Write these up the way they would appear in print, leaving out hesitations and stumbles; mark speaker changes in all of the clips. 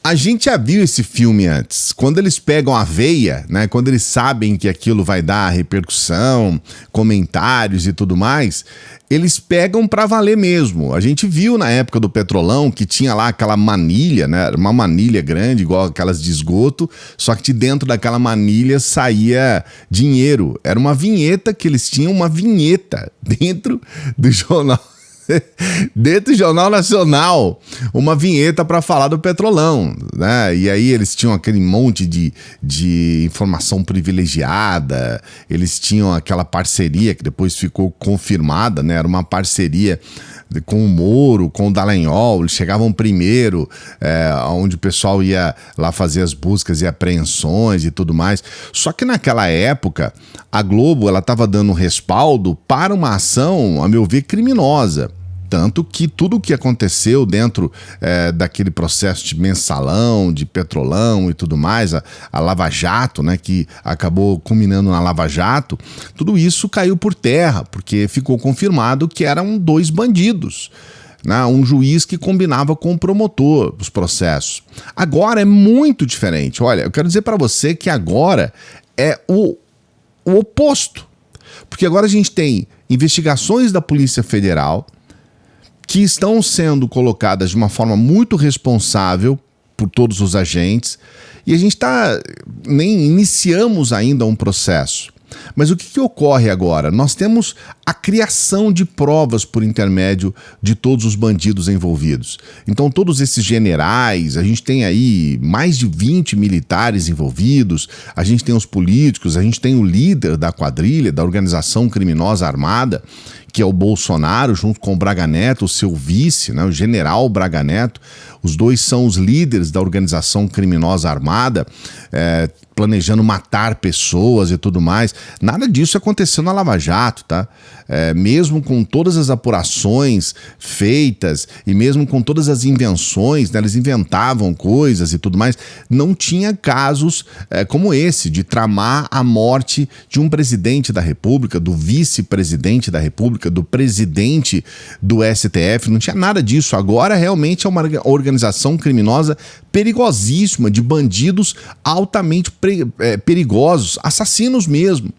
Speaker 1: A gente já viu esse filme antes. Quando eles pegam a veia, né? Quando eles sabem que aquilo vai dar repercussão, comentários e tudo mais, eles pegam pra valer mesmo. A gente viu na época do Petrolão que tinha lá aquela manilha, né? Uma manilha grande, igual aquelas de esgoto, só que de dentro daquela manilha saía dinheiro. Era uma vinheta que eles tinham, uma vinheta dentro do jornal. Dentro do Jornal Nacional, uma vinheta para falar do Petrolão, né? E aí eles tinham aquele monte de informação privilegiada, eles tinham aquela parceria que depois ficou confirmada, né? Era uma parceria com o Moro, com o Dallagnol, eles chegavam primeiro, onde o pessoal ia lá fazer as buscas e apreensões e tudo mais. Só que naquela época, a Globo ela estava dando respaldo para uma ação, a meu ver, criminosa. Tanto que tudo o que aconteceu dentro daquele processo de mensalão, de Petrolão e tudo mais, a Lava Jato, né, que acabou culminando na Lava Jato, tudo isso caiu por terra, porque ficou confirmado que eram dois bandidos. Né, um juiz que combinava com o promotor dos processos. Agora é muito diferente. Olha, eu quero dizer para você que agora é o oposto. Porque agora a gente tem investigações da Polícia Federal que estão sendo colocadas de uma forma muito responsável por todos os agentes, e a gente nem iniciamos ainda um processo. Mas o que ocorre agora? Nós temos a criação de provas por intermédio de todos os bandidos envolvidos. Então todos esses generais, a gente tem aí mais de 20 militares envolvidos, a gente tem os políticos, a gente tem o líder da quadrilha, da organização criminosa armada, que é o Bolsonaro, junto com o Braga Neto, o seu vice, né, o general Braga Neto. Os dois são os líderes da organização criminosa armada, planejando matar pessoas e tudo mais. Nada disso aconteceu na Lava Jato, tá? Mesmo com todas as apurações feitas e mesmo com todas as invenções, né, eles inventavam coisas e tudo mais, não tinha casos como esse, de tramar a morte de um presidente da República, do vice-presidente da República, do presidente do STF, não tinha nada disso. Agora realmente é uma organização criminosa perigosíssima, de bandidos altamente perigosos, assassinos mesmo.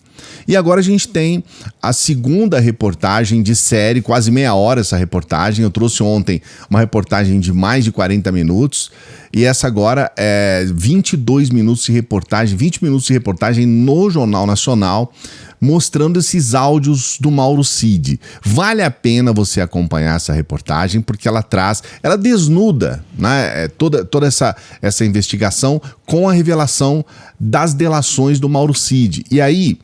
Speaker 1: E agora a gente tem a segunda reportagem de série, quase meia hora essa reportagem. Eu trouxe ontem uma reportagem de mais de 40 minutos e essa agora é 22 minutos de reportagem, 20 minutos de reportagem no Jornal Nacional, mostrando esses áudios do Mauro Cid. Vale a pena você acompanhar essa reportagem, porque ela desnuda, né, toda essa investigação com a revelação das delações do Mauro Cid. E aí,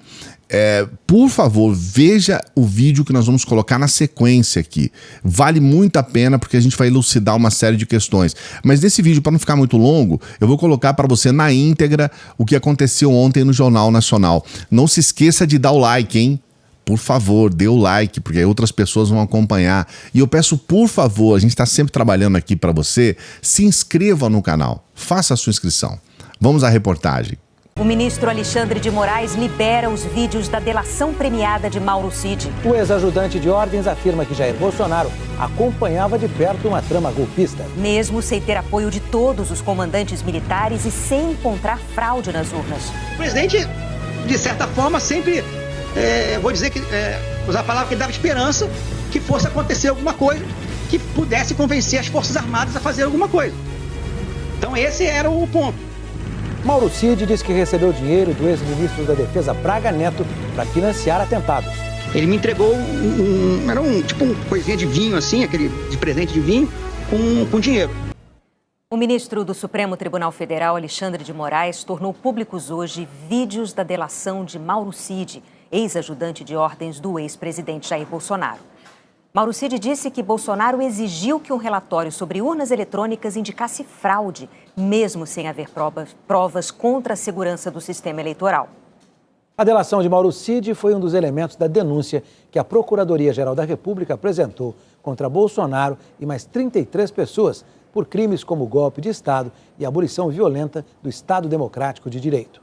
Speaker 1: por favor, veja o vídeo que nós vamos colocar na sequência aqui. Vale muito a pena, porque a gente vai elucidar uma série de questões. Mas nesse vídeo, para não ficar muito longo, eu vou colocar para você na íntegra o que aconteceu ontem no Jornal Nacional. Não se esqueça de dar o like, hein? Por favor, dê o like, porque aí outras pessoas vão acompanhar. E eu peço, por favor, a gente está sempre trabalhando aqui para você, se inscreva no canal, faça a sua inscrição. Vamos à reportagem.
Speaker 2: O ministro Alexandre de Moraes libera os vídeos da delação premiada de Mauro Cid.
Speaker 3: O ex-ajudante de ordens afirma que Jair Bolsonaro acompanhava de perto uma trama golpista.
Speaker 2: Mesmo sem ter apoio de todos os comandantes militares e sem encontrar fraude nas urnas.
Speaker 4: O presidente, de certa forma, sempre, vou dizer que, usar a palavra que ele dava esperança que fosse acontecer alguma coisa, que pudesse convencer as Forças Armadas a fazer alguma coisa. Então esse era o ponto.
Speaker 3: Mauro Cid diz que recebeu dinheiro do ex-ministro da Defesa Braga Neto para financiar atentados.
Speaker 4: Ele me entregou era tipo um coisinha de vinho assim, aquele de presente de vinho, com dinheiro.
Speaker 2: O ministro do Supremo Tribunal Federal, Alexandre de Moraes, tornou públicos hoje vídeos da delação de Mauro Cid, ex-ajudante de ordens do ex-presidente Jair Bolsonaro. Mauro Cid disse que Bolsonaro exigiu que um relatório sobre urnas eletrônicas indicasse fraude, mesmo sem haver provas contra a segurança do sistema eleitoral.
Speaker 3: A delação de Mauro Cid foi um dos elementos da denúncia que a Procuradoria-Geral da República apresentou contra Bolsonaro e mais 33 pessoas por crimes como golpe de Estado e abolição violenta do Estado Democrático de Direito.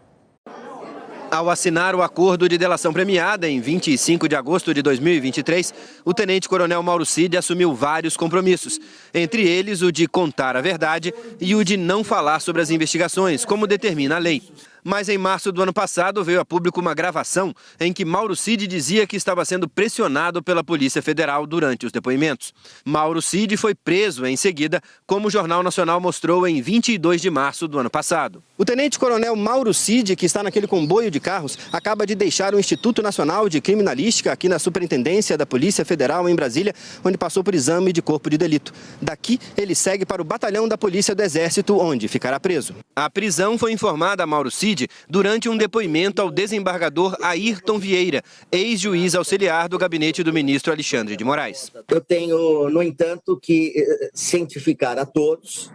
Speaker 5: Ao assinar o acordo de delação premiada em 25 de agosto de 2023, o tenente-coronel Mauro Cid assumiu vários compromissos, entre eles o de contar a verdade e o de não falar sobre as investigações, como determina a lei. Mas em março do ano passado veio a público uma gravação em que Mauro Cid dizia que estava sendo pressionado pela Polícia Federal durante os depoimentos. Mauro Cid foi preso em seguida, como o Jornal Nacional mostrou em 22 de março do ano passado. O tenente-coronel Mauro Cid, que está naquele comboio de carros, acaba de deixar o Instituto Nacional de Criminalística aqui na Superintendência da Polícia Federal em Brasília, onde passou por exame de corpo de delito. Daqui, ele segue para o Batalhão da Polícia do Exército, onde ficará preso. A prisão foi informada a Mauro Cid durante um depoimento ao desembargador Ayrton Vieira, ex-juiz auxiliar do gabinete do ministro Alexandre de Moraes.
Speaker 6: Eu tenho, no entanto, que cientificar a todos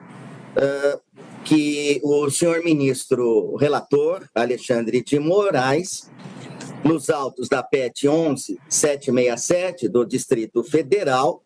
Speaker 6: que o senhor ministro relator Alexandre de Moraes, nos autos da PET 11.767 do Distrito Federal,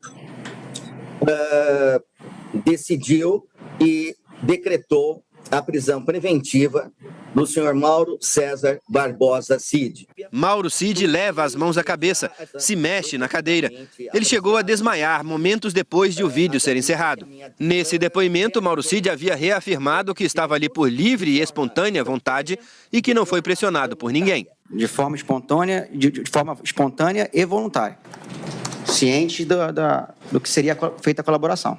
Speaker 6: decidiu e decretou a prisão preventiva do senhor Mauro César Barbosa Cid.
Speaker 5: Mauro Cid leva as mãos à cabeça, se mexe na cadeira. Ele chegou a desmaiar momentos depois de o vídeo ser encerrado. Nesse depoimento, Mauro Cid havia reafirmado que estava ali por livre e espontânea vontade e que não foi pressionado por ninguém.
Speaker 7: De forma espontânea e voluntária, ciente do que seria feita a colaboração.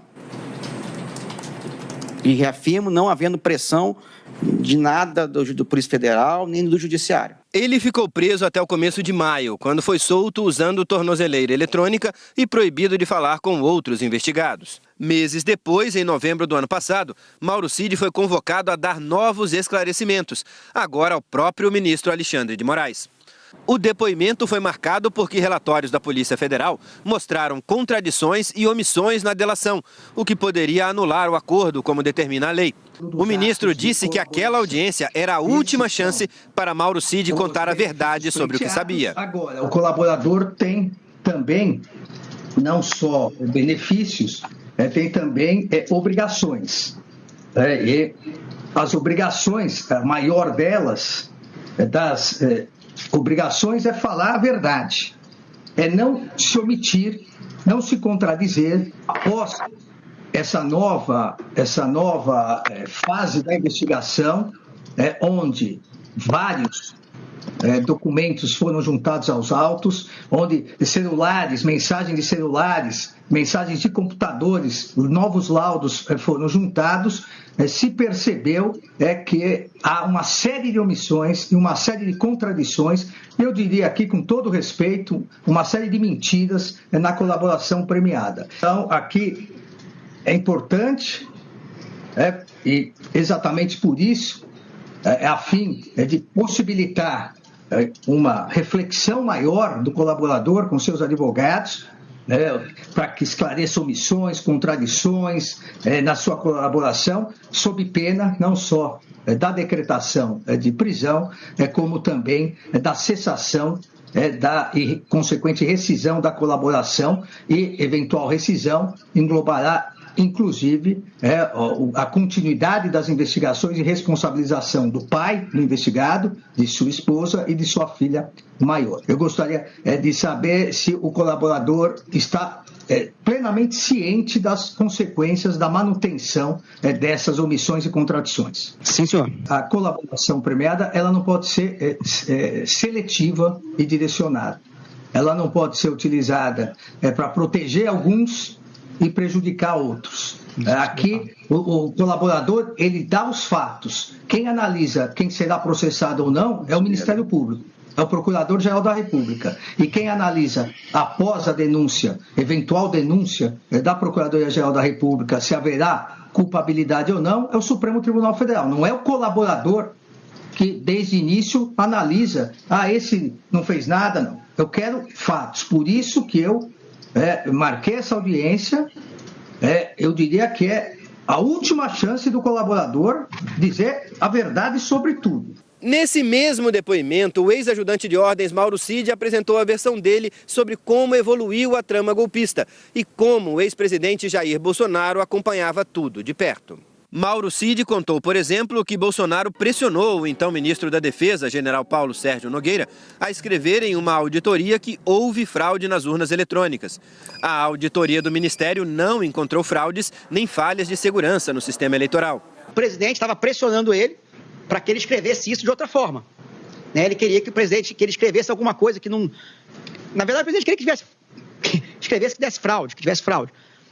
Speaker 7: E reafirmo não havendo pressão de nada do Polícia Federal nem do Judiciário.
Speaker 5: Ele ficou preso até o começo de maio, quando foi solto usando tornozeleira eletrônica e proibido de falar com outros investigados. Meses depois, em novembro do ano passado, Mauro Cid foi convocado a dar novos esclarecimentos, agora ao próprio ministro Alexandre de Moraes. O depoimento foi marcado porque relatórios da Polícia Federal mostraram contradições e omissões na delação, o que poderia anular o acordo, como determina a lei. O ministro disse que aquela audiência era a última chance para Mauro Cid contar a verdade sobre o que sabia.
Speaker 4: Agora, o colaborador tem também não só benefícios, tem também obrigações. E as obrigações, a maior delas, obrigações é falar a verdade, é não se omitir, não se contradizer. Após essa nova fase da investigação, onde vários documentos foram juntados aos autos, onde celulares, mensagens de celulares, mensagens de computadores, novos laudos foram juntados, se percebeu que há uma série de omissões e uma série de contradições, eu diria aqui com todo respeito, uma série de mentiras na colaboração premiada. Então, aqui é importante, e exatamente por isso, a fim de possibilitar uma reflexão maior do colaborador com seus advogados, para que esclareça omissões, contradições na sua colaboração, sob pena não só da decretação de prisão, como também da cessação da consequente rescisão da colaboração, e eventual rescisão englobará inclusive a continuidade das investigações e responsabilização do pai do investigado, de sua esposa e de sua filha maior. Eu gostaria de saber se o colaborador está plenamente ciente das consequências da manutenção dessas omissões e contradições.
Speaker 7: Sim, senhor.
Speaker 4: A colaboração premiada, ela não pode ser seletiva e direcionada. Ela não pode ser utilizada para proteger alguns e prejudicar outros. Aqui, o colaborador, ele dá os fatos. Quem analisa quem será processado ou não é o Ministério Público, é o Procurador-Geral da República. E quem analisa, após a denúncia, eventual denúncia da Procuradoria-Geral da República, se haverá culpabilidade ou não, é o Supremo Tribunal Federal. Não é o colaborador que, desde o início, analisa, esse não fez nada, não. Eu quero fatos. Por isso que eu marquei essa audiência, eu diria que é a última chance do colaborador dizer a verdade sobre tudo.
Speaker 5: Nesse mesmo depoimento, o ex-ajudante de ordens Mauro Cid apresentou a versão dele sobre como evoluiu a trama golpista e como o ex-presidente Jair Bolsonaro acompanhava tudo de perto. Mauro Cid contou, por exemplo, que Bolsonaro pressionou o então ministro da Defesa, general Paulo Sérgio Nogueira, a escrever em uma auditoria que houve fraude nas urnas eletrônicas. A auditoria do ministério não encontrou fraudes nem falhas de segurança no sistema eleitoral.
Speaker 4: O presidente estava pressionando ele para que ele escrevesse isso de outra forma. Ele queria que ele escrevesse alguma coisa que não... Na verdade, o presidente queria que escrevesse que desse fraude, que tivesse fraude.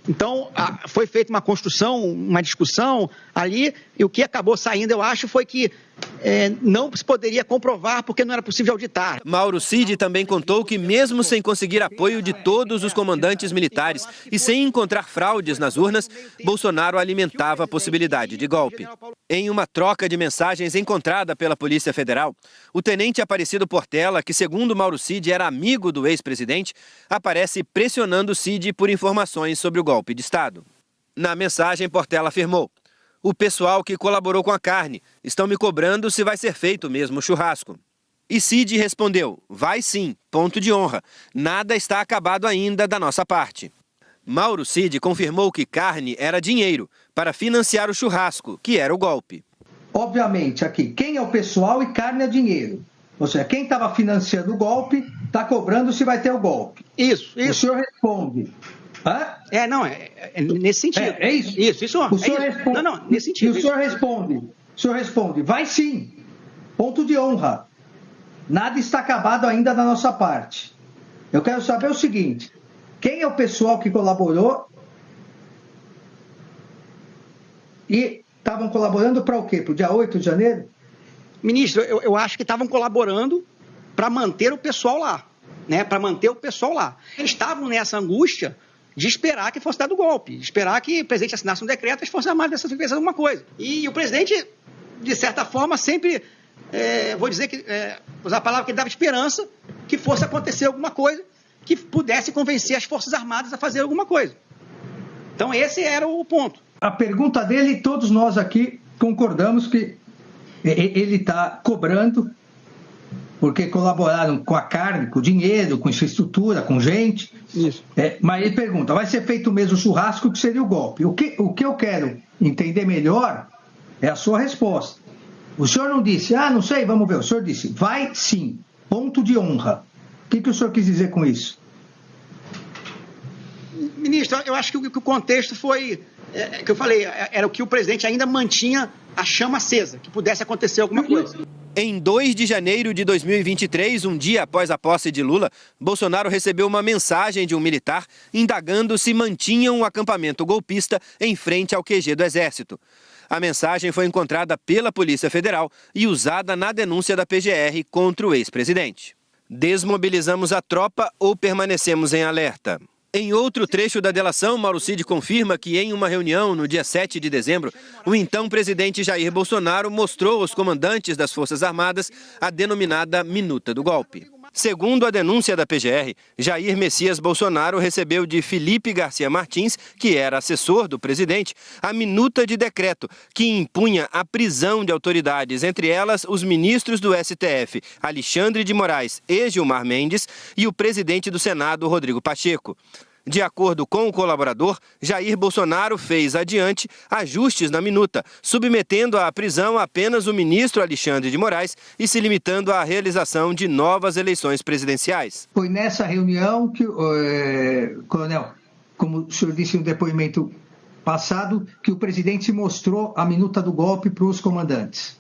Speaker 4: Então, foi feita uma construção, uma discussão ali, e o que acabou saindo, eu acho, foi que não se poderia comprovar porque não era possível auditar.
Speaker 5: Mauro Cid também contou que, mesmo sem conseguir apoio de todos os comandantes militares e sem encontrar fraudes nas urnas, Bolsonaro alimentava a possibilidade de golpe. Em uma troca de mensagens encontrada pela Polícia Federal, o tenente Aparecido Portela, que segundo Mauro Cid era amigo do ex-presidente, aparece pressionando Cid por informações sobre o golpe de Estado. Na mensagem, Portela afirmou: "O pessoal que colaborou com a carne estão me cobrando se vai ser feito mesmo o churrasco." E Cid respondeu: "Vai sim, ponto de honra. Nada está acabado ainda da nossa parte." Mauro Cid confirmou que carne era dinheiro para financiar o churrasco, que era o golpe.
Speaker 8: Obviamente, aqui, quem é o pessoal e carne é dinheiro. Ou seja, quem estava financiando o golpe está cobrando se vai ter o golpe.
Speaker 4: Isso.
Speaker 8: O senhor responde. Hã?
Speaker 4: É nesse sentido.
Speaker 8: É isso?
Speaker 4: Isso.
Speaker 8: O senhor responde.
Speaker 4: Não, nesse sentido.
Speaker 8: E o senhor responde, vai sim, ponto de honra. Nada está acabado ainda da nossa parte. Eu quero saber o seguinte, quem é o pessoal que colaborou e estavam colaborando para o quê? Para o dia 8 de janeiro?
Speaker 4: Ministro, eu acho que estavam colaborando para manter o pessoal lá, para manter o pessoal lá. Eles estavam nessa angústia de esperar que fosse dado o golpe, de esperar que o presidente assinasse um decreto e as Forças Armadas fizessem alguma coisa. E o presidente, de certa forma, sempre, usar a palavra que ele dava esperança que fosse acontecer alguma coisa que pudesse convencer as Forças Armadas a fazer alguma coisa. Então esse era o ponto.
Speaker 8: A pergunta dele, todos nós aqui concordamos que ele está cobrando porque colaboraram com a carne, com o dinheiro, com infraestrutura, com gente.
Speaker 4: Isso.
Speaker 8: Mas ele pergunta, vai ser feito mesmo o churrasco, que seria o golpe? O que eu quero entender melhor é a sua resposta. O senhor não disse, não sei, vamos ver. O senhor disse, vai sim, ponto de honra. O que o senhor quis dizer com isso?
Speaker 4: Ministro, eu acho que o contexto foi, que eu falei, era o que o presidente ainda mantinha a chama acesa, que pudesse acontecer alguma coisa.
Speaker 5: Em 2 de janeiro de 2023, um dia após a posse de Lula, Bolsonaro recebeu uma mensagem de um militar indagando se mantinham o acampamento golpista em frente ao QG do Exército. A mensagem foi encontrada pela Polícia Federal e usada na denúncia da PGR contra o ex-presidente. Desmobilizamos a tropa ou permanecemos em alerta? Em outro trecho da delação, Mauro Cid confirma que em uma reunião no dia 7 de dezembro, o então presidente Jair Bolsonaro mostrou aos comandantes das Forças Armadas a denominada minuta do golpe. Segundo a denúncia da PGR, Jair Messias Bolsonaro recebeu de Felipe Garcia Martins, que era assessor do presidente, a minuta de decreto que impunha a prisão de autoridades, entre elas os ministros do STF, Alexandre de Moraes e Gilmar Mendes, e o presidente do Senado, Rodrigo Pacheco. De acordo com o colaborador, Jair Bolsonaro fez adiante ajustes na minuta, submetendo à prisão apenas o ministro Alexandre de Moraes e se limitando à realização de novas eleições presidenciais.
Speaker 8: Foi nessa reunião que, coronel, como o senhor disse no depoimento passado, que o presidente mostrou a minuta do golpe para os comandantes.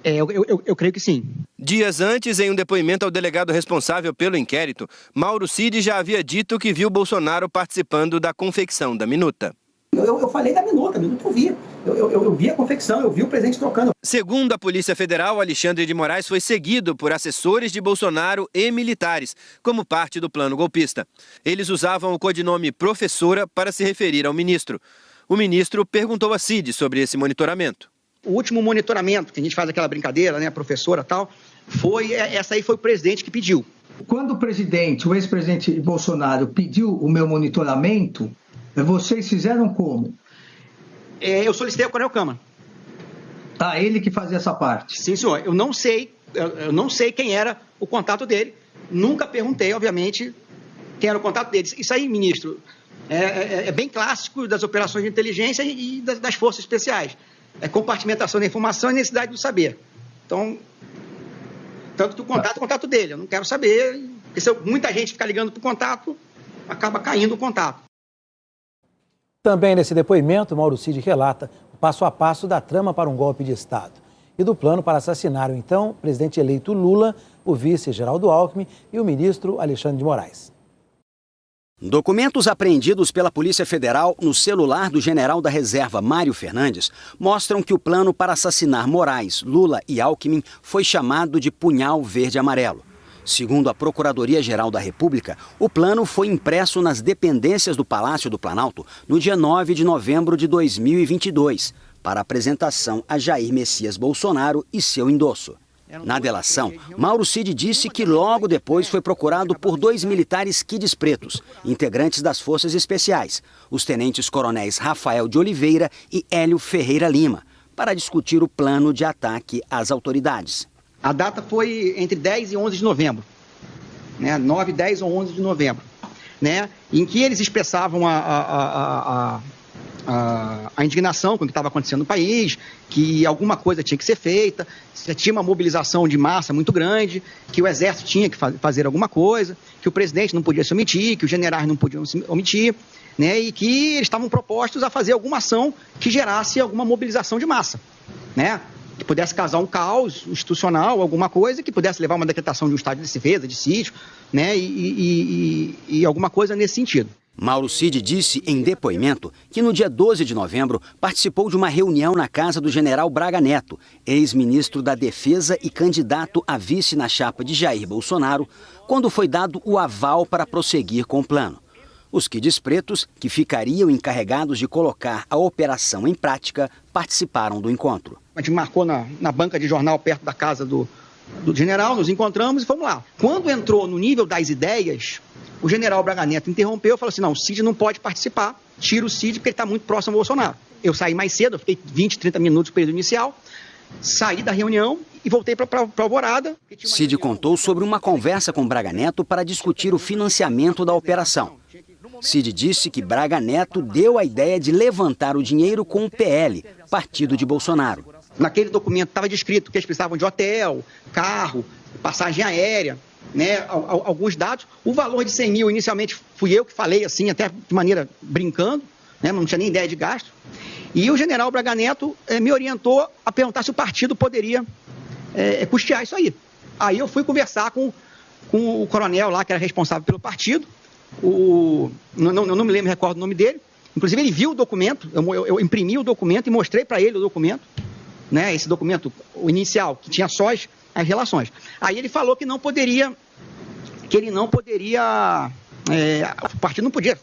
Speaker 4: Eu creio que sim.
Speaker 5: Dias antes, em um depoimento ao delegado responsável pelo inquérito, Mauro Cid já havia dito que viu Bolsonaro participando da confecção da minuta.
Speaker 4: Eu falei da minuta eu vi. Eu vi a confecção, eu vi o presidente trocando.
Speaker 5: Segundo a Polícia Federal, Alexandre de Moraes foi seguido por assessores de Bolsonaro e militares, como parte do plano golpista. Eles usavam o codinome Professora para se referir ao ministro. O ministro perguntou a Cid sobre esse monitoramento.
Speaker 4: O último monitoramento, que a gente faz aquela brincadeira, professora e tal, essa aí foi o presidente que pediu.
Speaker 8: Quando o ex-presidente Bolsonaro pediu o meu monitoramento, vocês fizeram como?
Speaker 4: Eu solicitei ao Coronel Câmara.
Speaker 8: Ele que fazia essa parte?
Speaker 4: Sim, senhor. Eu não sei quem era o contato dele. Nunca perguntei, obviamente, quem era o contato dele. Isso aí, ministro, é bem clássico das operações de inteligência e das forças especiais. compartimentação da informação e necessidade do saber. Então, tanto que o contato dele. Eu não quero saber, porque se muita gente ficar ligando para o contato, acaba caindo o contato.
Speaker 3: Também nesse depoimento, Mauro Cid relata o passo a passo da trama para um golpe de Estado e do plano para assassinar o então presidente eleito Lula, o vice Geraldo Alckmin e o ministro Alexandre de Moraes.
Speaker 9: Documentos apreendidos pela Polícia Federal no celular do general da reserva Mário Fernandes mostram que o plano para assassinar Moraes, Lula e Alckmin foi chamado de Punhal Verde-Amarelo. Segundo a Procuradoria-Geral da República, o plano foi impresso nas dependências do Palácio do Planalto no dia 9 de novembro de 2022, para apresentação a Jair Messias Bolsonaro e seu endosso. Na delação, Mauro Cid disse que logo depois foi procurado por 2 militares quides pretos, integrantes das Forças Especiais, os tenentes-coronéis Rafael de Oliveira e Hélio Ferreira Lima, para discutir o plano de ataque às autoridades.
Speaker 4: A data foi entre 10 e 11 de novembro, né? 9, 10 ou 11 de novembro, né? Em que eles expressavam a indignação com o que estava acontecendo no país, que alguma coisa tinha que ser feita, tinha uma mobilização de massa muito grande, que o exército tinha que fazer alguma coisa, que o presidente não podia se omitir, que os generais não podiam se omitir, né? E que eles estavam propostos a fazer alguma ação que gerasse alguma mobilização de massa, né? Que pudesse causar um caos institucional, alguma coisa, que pudesse levar a uma decretação de um estado de defesa, de sítio, né? E alguma coisa nesse sentido.
Speaker 9: Mauro Cid disse em depoimento que no dia 12 de novembro participou de uma reunião na casa do general Braga Neto, ex-ministro da Defesa e candidato a vice na chapa de Jair Bolsonaro, quando foi dado o aval para prosseguir com o plano. Os quides pretos, que ficariam encarregados de colocar a operação em prática, participaram do encontro.
Speaker 4: A gente marcou na banca de jornal perto da casa do general, nos encontramos e fomos lá. Quando entrou no nível das ideias, o general Braga Neto interrompeu e falou assim, não, o Cid não pode participar, tira o Cid porque ele está muito próximo ao Bolsonaro. Eu saí mais cedo, eu fiquei 20, 30 minutos no período inicial, saí da reunião e voltei para Alvorada.
Speaker 9: Cid contou sobre uma conversa com Braga Neto para discutir o financiamento da operação. Cid disse que Braga Neto deu a ideia de levantar o dinheiro com o PL, partido de Bolsonaro.
Speaker 4: Naquele documento estava descrito que eles precisavam de hotel, carro, passagem aérea, né, alguns dados. O valor de 100 mil, inicialmente, fui eu que falei assim, até de maneira brincando, né, não tinha nem ideia de gasto. E o general Braga Neto me orientou a perguntar se o partido poderia custear isso aí. Aí eu fui conversar com o coronel lá, que era responsável pelo partido, não me recordo o nome dele. Inclusive ele viu o documento, eu imprimi o documento e mostrei para ele o documento, né, esse documento, o inicial, que tinha só as relações. Aí ele falou que o partido não podia,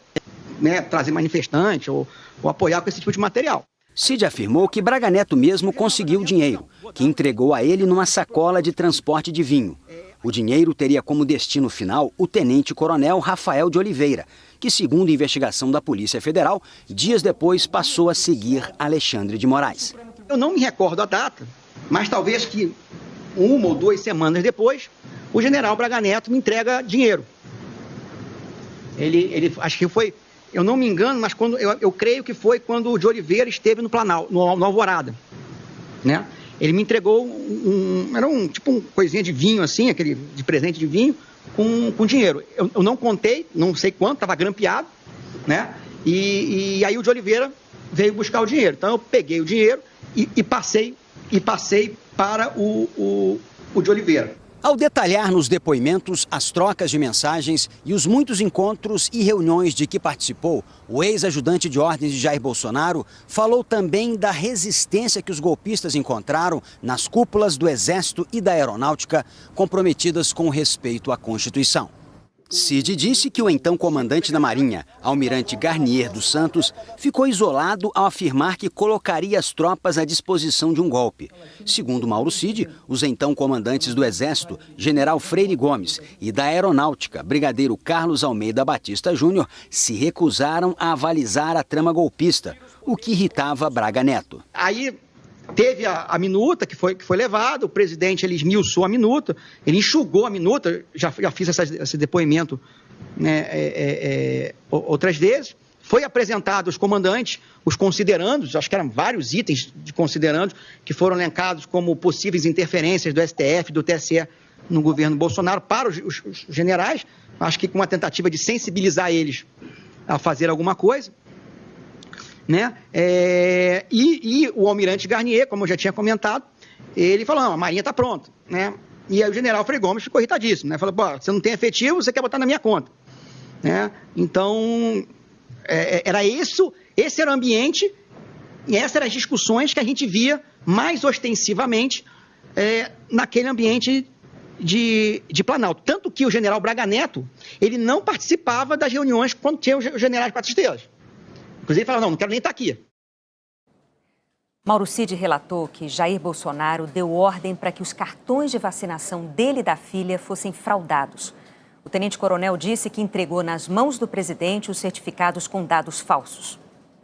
Speaker 4: né, trazer manifestante ou apoiar com esse tipo de material.
Speaker 9: Cid afirmou que Braga Neto mesmo conseguiu o dinheiro, que entregou a ele numa sacola de transporte de vinho. O dinheiro teria como destino final o tenente-coronel Rafael de Oliveira, que, segundo a investigação da Polícia Federal, dias depois passou a seguir Alexandre de Moraes.
Speaker 4: Eu não me recordo a data, mas talvez que 1 ou 2 semanas depois, o general Braga Neto me entrega dinheiro. Ele acho que foi, eu não me engano, mas eu creio que foi quando o de Oliveira esteve no Planalto, no Alvorada, né? Ele me entregou era um coisinha de vinho assim, aquele de presente de vinho, com dinheiro. Eu não contei, não sei quanto, estava grampeado, né? E aí o de Oliveira veio buscar o dinheiro. Então eu peguei o dinheiro e passei para o de Oliveira.
Speaker 9: Ao detalhar nos depoimentos as trocas de mensagens e os muitos encontros e reuniões de que participou, o ex-ajudante de ordens de Jair Bolsonaro falou também da resistência que os golpistas encontraram nas cúpulas do Exército e da Aeronáutica, comprometidas com respeito à Constituição. Cid disse que o então comandante da Marinha, Almirante Garnier dos Santos, ficou isolado ao afirmar que colocaria as tropas à disposição de um golpe. Segundo Mauro Cid, os então comandantes do Exército, General Freire Gomes, e da Aeronáutica, Brigadeiro Carlos Almeida Batista Júnior, se recusaram a avalizar a trama golpista, o que irritava Braga Neto.
Speaker 4: Aí teve a minuta que foi levada, o presidente ele esmiuçou a minuta, ele enxugou a minuta, já fiz esse depoimento, né, outras vezes,
Speaker 7: Foi apresentado aos comandantes, os considerandos, acho que eram vários itens de considerandos, que foram elencados como possíveis interferências do STF, do TSE no governo Bolsonaro para os generais, acho que com uma tentativa de sensibilizar eles a fazer alguma coisa, né? E o almirante Garnier, como eu já tinha comentado, ele falou, não, a Marinha está pronta, né? E aí o general Frei Gomes ficou irritadíssimo, né? Falou, pô, você não tem efetivo, você quer botar na minha conta, né? Então, era isso, esse era o ambiente, e essas eram as discussões que a gente via mais ostensivamente naquele ambiente de Planalto. Tanto que o general Braga Neto, ele não participava das reuniões quando tinha os generais Quatro Estrelas. Inclusive, ele falava, não quero nem estar aqui.
Speaker 2: Mauro Cid relatou que Jair Bolsonaro deu ordem para que os cartões de vacinação dele e da filha fossem fraudados. O tenente-coronel disse que entregou nas mãos do presidente os certificados com dados falsos.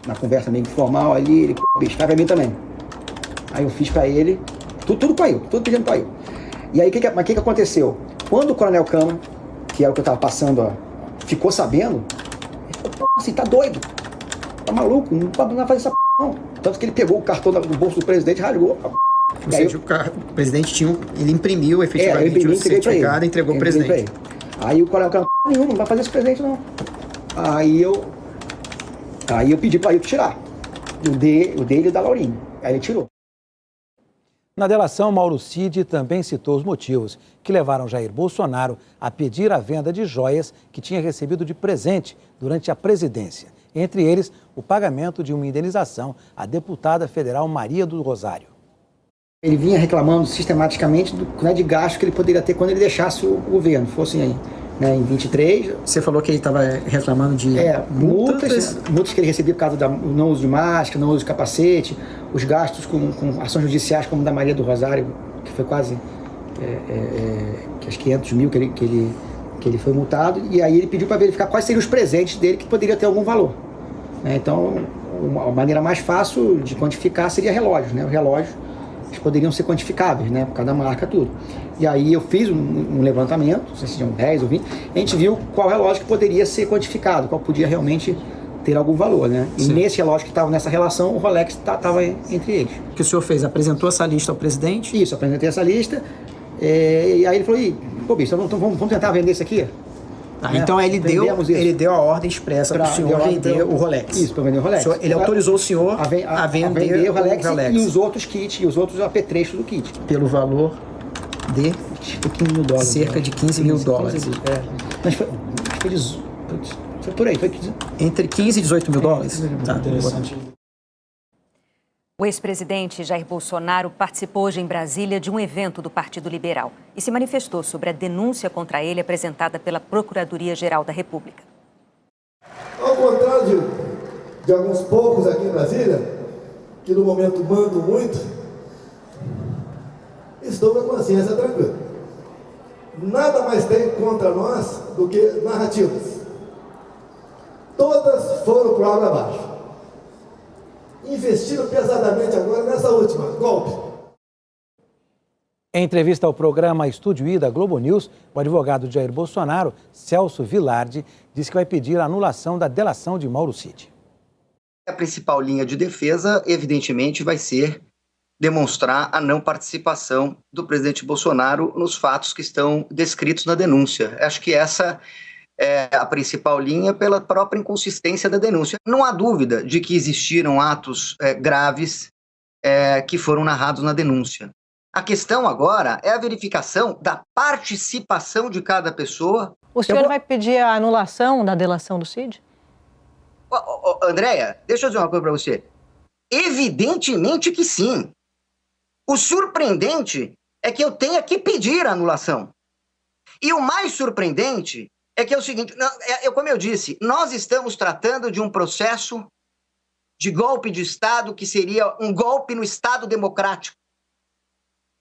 Speaker 10: Na conversa meio informal ali, ele bicho, vai pra mim também. Aí eu fiz pra ele, tudo caiu, tudo pedindo caiu. E aí, o que aconteceu? Quando o Coronel Câmara, que era o que eu tava passando, ficou sabendo, ele falou, pô, assim, tá doido, tá maluco, não pode fazer essa p***, não. Tanto que ele pegou o cartão do bolso do presidente e rasgou.
Speaker 11: Ou seja, o presidente ele imprimiu efetivamente o certificado e entregou o presidente.
Speaker 10: Aí o Coronel Câmara, não vai fazer esse presente não. Aí eu pedi para ele tirar. O dele e o da Laurinha. Aí ele tirou.
Speaker 3: Na delação, Mauro Cid também citou os motivos que levaram Jair Bolsonaro a pedir a venda de joias que tinha recebido de presente durante a presidência. Entre eles, o pagamento de uma indenização à deputada federal Maria do Rosário.
Speaker 10: Ele vinha reclamando sistematicamente de gasto que ele poderia ter quando ele deixasse o governo, fosse em 23.
Speaker 11: Você falou que ele estava reclamando de multas
Speaker 10: que ele recebia por causa do não uso de máscara, não uso de capacete, os gastos com ações judiciais como da Maria do Rosário, que foi quase acho que 500 mil que ele foi multado, e aí ele pediu para verificar quais seriam os presentes dele que poderia ter algum valor. Então, a maneira mais fácil de quantificar seria relógios, né? Os relógios eles poderiam ser quantificáveis, né? Por cada marca, tudo. E aí eu fiz um levantamento, não sei se tinham 10 ou 20, a gente viu qual relógio que poderia ser quantificado, qual podia realmente ter algum valor, né? E nesse relógio que estava nessa relação, o Rolex estava entre eles.
Speaker 11: O que o senhor fez? Apresentou essa lista ao presidente?
Speaker 10: Isso, apresentei essa lista, e aí ele falou, pô, bicho, então vamos tentar vender isso aqui?
Speaker 11: Então ele deu a ordem expressa para o senhor vender o Rolex.
Speaker 10: Isso, para vender o Rolex.
Speaker 11: Ele autorizou o senhor a vender o Rolex
Speaker 10: e os outros kits, e os outros apetrechos do kit.
Speaker 11: Pelo valor de
Speaker 10: $15.000.
Speaker 11: Cerca de $15 mil.
Speaker 10: Mas foi por aí. Foi
Speaker 11: entre 15 e 18 mil dólares?
Speaker 10: Tá, interessante.
Speaker 2: O ex-presidente Jair Bolsonaro participou hoje em Brasília de um evento do Partido Liberal e se manifestou sobre a denúncia contra ele apresentada pela Procuradoria-Geral da República.
Speaker 12: Ao contrário de alguns poucos aqui em Brasília, que no momento mandam muito, estou com a consciência tranquila. Nada mais tem contra nós do que narrativas. Todas foram por água abaixo. Investiram pesadamente agora nessa última, golpe.
Speaker 3: Em entrevista ao programa Estúdio I da Globo News, o advogado de Jair Bolsonaro, Celso Vilardi, disse que vai pedir a anulação da delação de Mauro Cid.
Speaker 6: A principal linha de defesa, evidentemente, vai ser demonstrar a não participação do presidente Bolsonaro nos fatos que estão descritos na denúncia. Acho que essa é a principal linha pela própria inconsistência da denúncia. Não há dúvida de que existiram atos graves que foram narrados na denúncia. A questão agora é a verificação da participação de cada pessoa.
Speaker 13: O senhor vai pedir a anulação da delação do Cid?
Speaker 6: Andréia, deixa eu dizer uma coisa para você. Evidentemente que sim. O surpreendente é que eu tenha que pedir a anulação. E o mais surpreendente é que é o seguinte, como eu disse, nós estamos tratando de um processo de golpe de Estado que seria um golpe no Estado democrático.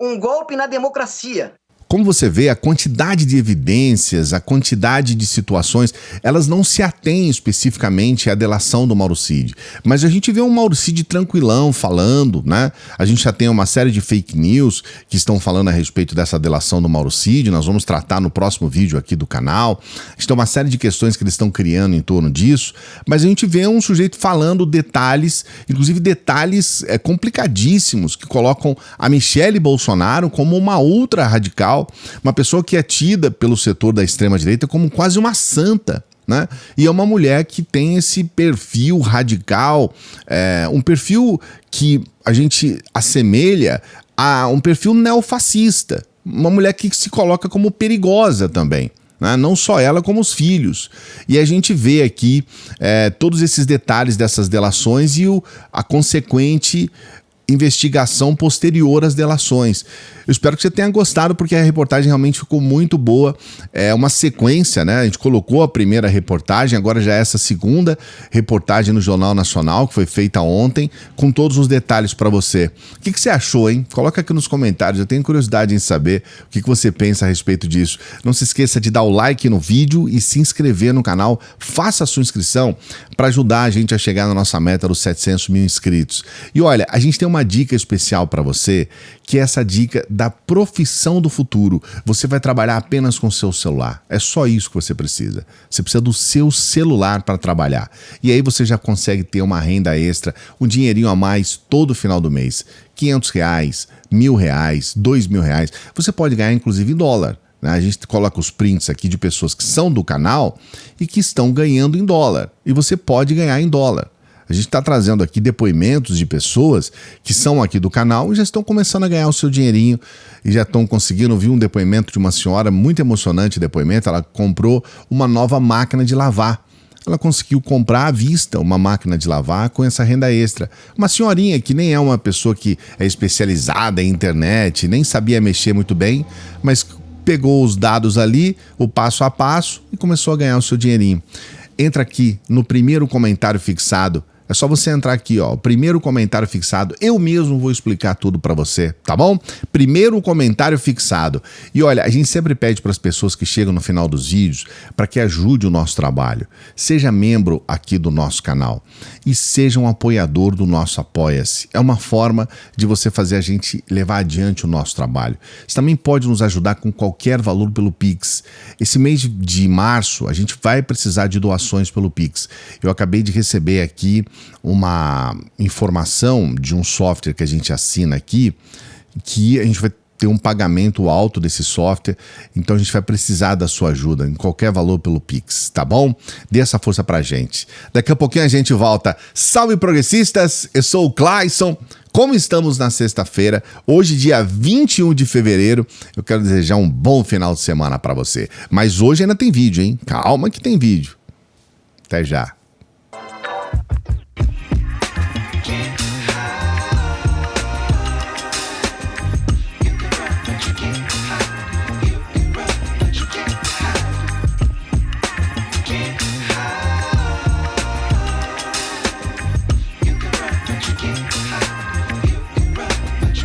Speaker 6: Um golpe na democracia.
Speaker 1: como você vê, a quantidade de evidências, a quantidade de situações, elas não se atêm especificamente à delação do Mauro Cid. Mas a gente vê um Mauro Cid tranquilão falando, né? A gente já tem uma série de fake news que estão falando a respeito dessa delação do Mauro Cid. Nós vamos tratar no próximo vídeo aqui do canal. A gente tem uma série de questões que eles estão criando em torno disso. Mas a gente vê um sujeito falando detalhes, inclusive detalhes complicadíssimos, que colocam a Michelle Bolsonaro como uma ultra radical, uma pessoa que é tida pelo setor da extrema-direita como quase uma santa, né? E é uma mulher que tem esse perfil radical, um perfil que a gente assemelha a um perfil neofascista, uma mulher que se coloca como perigosa também. Não só ela, como os filhos. E a gente vê aqui todos esses detalhes dessas delações e a consequente investigação posterior às delações. Eu espero que você tenha gostado, porque a reportagem realmente ficou muito boa. É uma sequência, né? A gente colocou a primeira reportagem, agora já é essa segunda reportagem no Jornal Nacional, que foi feita ontem, com todos os detalhes para você. O que você achou, hein? Coloca aqui nos comentários, eu tenho curiosidade em saber o que você pensa a respeito disso. Não se esqueça de dar o like no vídeo e se inscrever no canal. Faça a sua inscrição para ajudar a gente a chegar na nossa meta dos 700 mil inscritos. E olha, a gente tem uma dica especial para você, que é essa dica da profissão do futuro. Você vai trabalhar apenas com o seu celular. É só isso que você precisa. Você precisa do seu celular para trabalhar. E aí você já consegue ter uma renda extra, um dinheirinho a mais todo final do mês. R$500, R$1.000, R$2.000. Você pode ganhar inclusive em dólar. A gente coloca os prints aqui de pessoas que são do canal e que estão ganhando em dólar. E você pode ganhar em dólar. A gente está trazendo aqui depoimentos de pessoas que são aqui do canal e já estão começando a ganhar o seu dinheirinho e já estão conseguindo. Eu vi um depoimento de uma senhora, muito emocionante depoimento. Ela comprou uma nova máquina de lavar. Ela conseguiu comprar à vista uma máquina de lavar com essa renda extra. Uma senhorinha que nem é uma pessoa que é especializada em internet, nem sabia mexer muito bem, mas pegou os dados ali, o passo a passo, e começou a ganhar o seu dinheirinho. Entra aqui no primeiro comentário fixado. É só você entrar aqui, ó, o primeiro comentário fixado. Eu mesmo vou explicar tudo para você, tá bom? Primeiro comentário fixado. E olha, a gente sempre pede para as pessoas que chegam no final dos vídeos para que ajude o nosso trabalho. Seja membro aqui do nosso canal e seja um apoiador do nosso Apoia-se. É uma forma de você fazer a gente levar adiante o nosso trabalho. Você também pode nos ajudar com qualquer valor pelo Pix. Esse mês de março, a gente vai precisar de doações pelo Pix. Eu acabei de receber aqui uma informação de um software que a gente assina aqui, que a gente vai ter um pagamento alto desse software, então a gente vai precisar da sua ajuda em qualquer valor pelo Pix, tá bom? Dê essa força pra gente. Daqui a pouquinho a gente volta. Salve progressistas, eu sou o Clayson. Como estamos na sexta-feira, hoje dia 21 de fevereiro, eu quero desejar um bom final de semana pra você. Mas hoje ainda tem vídeo, hein? Calma que tem vídeo. Até já.